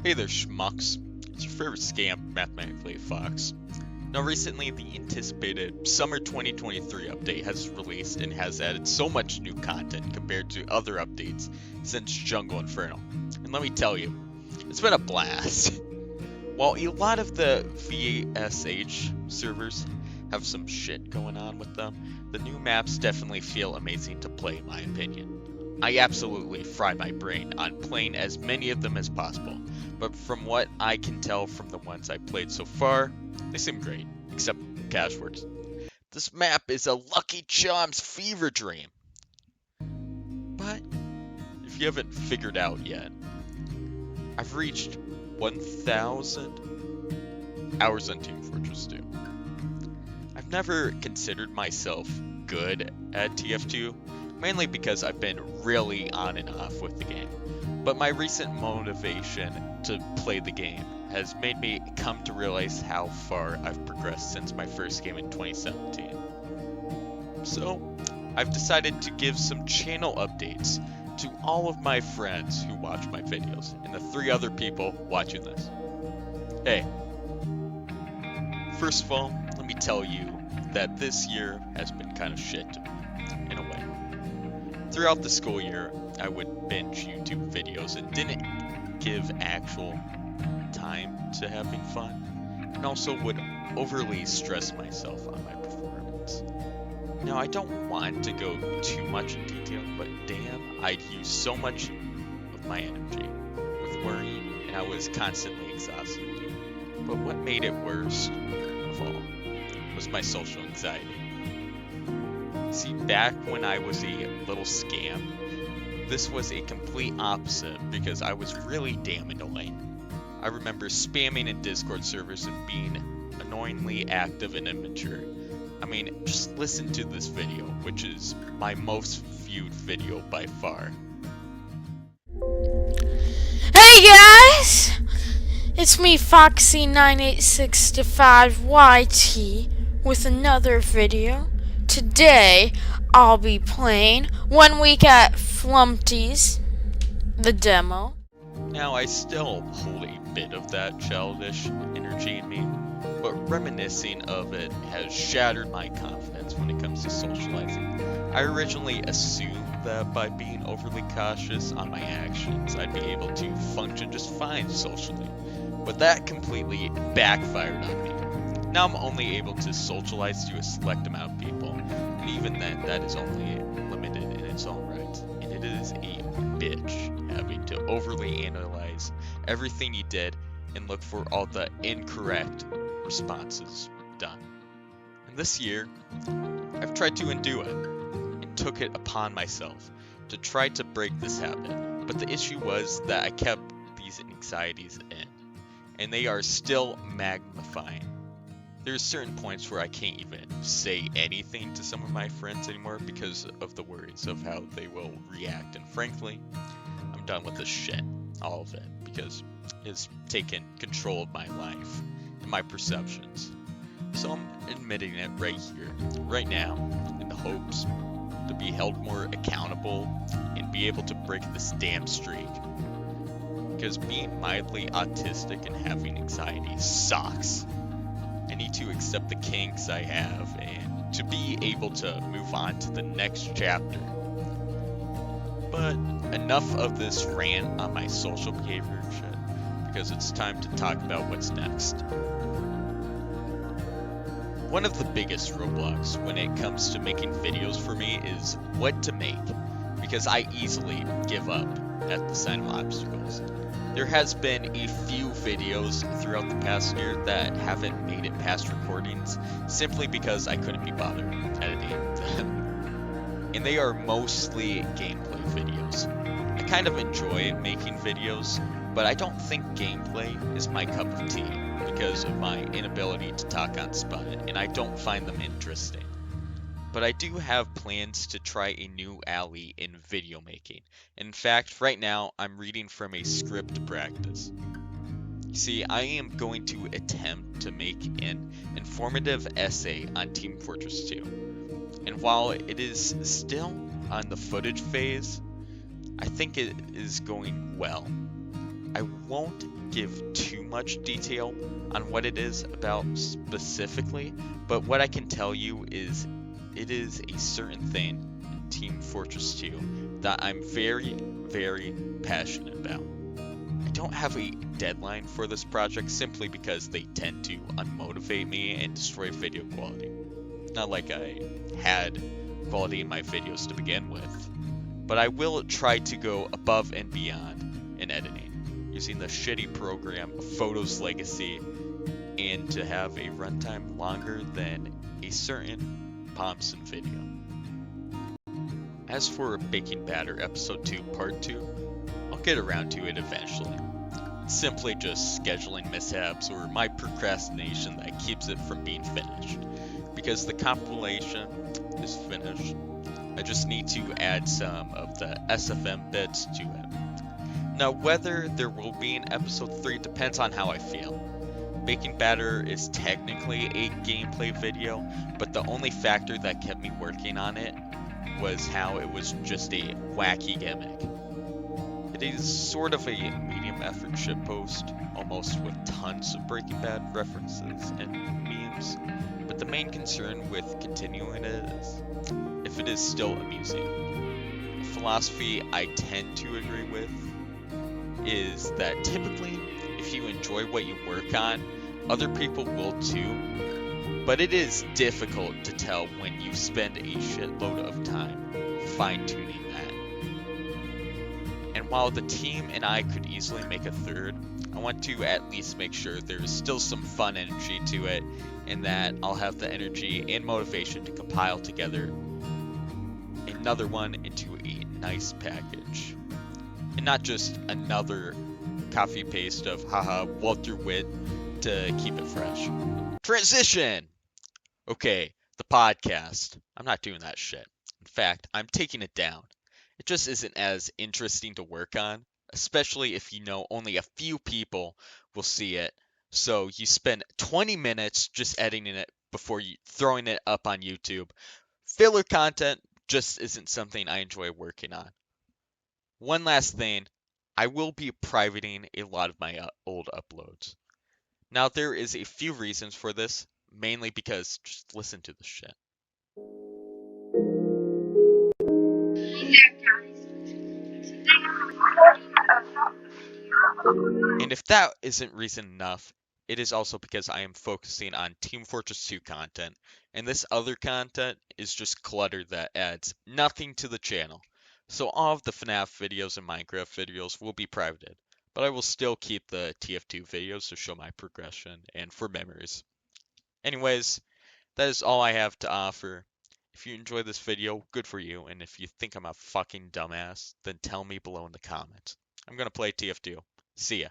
Hey there, schmucks. It's your favorite scam, Mathematically Fox. Now, recently, the anticipated Summer 2023 update has released and has added so much new content compared to other updates since Jungle Inferno. And let me tell you, it's been a blast. While a lot of the VSH servers have some shit going on with them, the new maps definitely feel amazing to play in my opinion. I absolutely fry my brain on playing as many of them as possible, but from what I can tell from the ones I've played so far, they seem great, except Cashworks. This map is a Lucky Charms fever dream. But if you haven't figured out yet, I've reached 1,000 hours on Team Fortress 2. I've never considered myself good at TF2, mainly because I've been really on and off with the game. But my recent motivation to play the game has made me come to realize how far I've progressed since my first game in 2017. So, I've decided to give some channel updates to all of my friends who watch my videos, and the 3 other people watching this. Hey, first of all, let me tell you that this year has been kind of shit to me, in a way. Throughout the school year, I would binge YouTube videos and didn't give actual time to having fun, and also would overly stress myself on my performance. Now, I don't want to go too much in detail, but damn, I'd use so much of my energy with worrying, and I was constantly exhausted. But what made it worst of all was my social anxiety. See, back when I was a little scam, this was a complete opposite because I was really damn annoying. I remember spamming in Discord servers and being annoyingly active and immature. I mean, just listen to this video, which is my most viewed video by far. Hey guys! It's me, Foxy9865YT, with another video. Today, I'll be playing 1 week at Flumpty's, the demo. Now, I still hold a bit of that childish energy in me, but reminiscing of it has shattered my confidence when it comes to socializing. I originally assumed that by being overly cautious on my actions, I'd be able to function just fine socially, but that completely backfired on me. Now I'm only able to socialize to a select amount of people, and even then, that is only limited in its own right, and it is a bitch having to overly analyze everything you did and look for all the incorrect responses done. And this year, I've tried to undo it, and took it upon myself to try to break this habit, but the issue was that I kept these anxieties in, and they are still magnifying. There's certain points where I can't even say anything to some of my friends anymore because of the worries of how they will react, and frankly, I'm done with this shit, all of it, because it's taken control of my life and my perceptions. So I'm admitting it right here, right now, in the hopes to be held more accountable and be able to break this damn streak. Because being mildly autistic and having anxiety sucks. I need to accept the kinks I have and to be able to move on to the next chapter. But enough of this rant on my social behavior and shit, because it's time to talk about what's next. One of the biggest roadblocks when it comes to making videos for me is what to make, because I easily give up at the sign of obstacles. There has been a few videos throughout the past year that haven't made it past recordings simply because I couldn't be bothered editing them. And they are mostly gameplay videos. I kind of enjoy making videos, but I don't think gameplay is my cup of tea because of my inability to talk on spot, and I don't find them interesting. But I do have plans to try a new alley in video making. In fact, right now, I'm reading from a script practice. You see, I am going to attempt to make an informative essay on Team Fortress 2. And while it is still on the footage phase, I think it is going well. I won't give too much detail on what it is about specifically, but what I can tell you is it is a certain thing in Team Fortress 2 that I'm very, very passionate about. I don't have a deadline for this project simply because they tend to unmotivate me and destroy video quality. Not like I had quality in my videos to begin with, but I will try to go above and beyond in editing, using the shitty program Photos Legacy, and to have a runtime longer than a certain Thompson video. As for Baking Batter Episode 2 Part 2, I'll get around to it eventually. It's simply just scheduling mishaps or my procrastination that keeps it from being finished. Because the compilation is finished, I just need to add some of the SFM bits to it. Now, whether there will be an episode 3 depends on how I feel. Baking Batter is technically a gameplay video, but the only factor that kept me working on it was how it was just a wacky gimmick. It is sort of a medium effort shitpost, almost with tons of Breaking Bad references and memes, but the main concern with continuing it is if it is still amusing. A philosophy I tend to agree with is that typically, if you enjoy what you work on, other people will too, but it is difficult to tell when you spend a shitload of time fine-tuning that. And while the team and I could easily make a third, I want to at least make sure there is still some fun energy to it, and that I'll have the energy and motivation to compile together another one into a nice package. And not just another copy paste of haha Walter Witt to keep it fresh. Transition! Okay, the podcast. I'm not doing that shit. In fact, I'm taking it down. It just isn't as interesting to work on, especially if you know only a few people will see it. So you spend 20 minutes just editing it before throwing it up on YouTube. Filler content just isn't something I enjoy working on. One last thing, I will be privating a lot of my old uploads. Now, there is a few reasons for this, mainly because just listen to the shit. And if that isn't reason enough, it is also because I am focusing on Team Fortress 2 content, and this other content is just clutter that adds nothing to the channel. So all of the FNAF videos and Minecraft videos will be privated, but I will still keep the TF2 videos to show my progression and for memories. Anyways, that is all I have to offer. If you enjoyed this video, good for you, and if you think I'm a fucking dumbass, then tell me below in the comments. I'm gonna play TF2. See ya.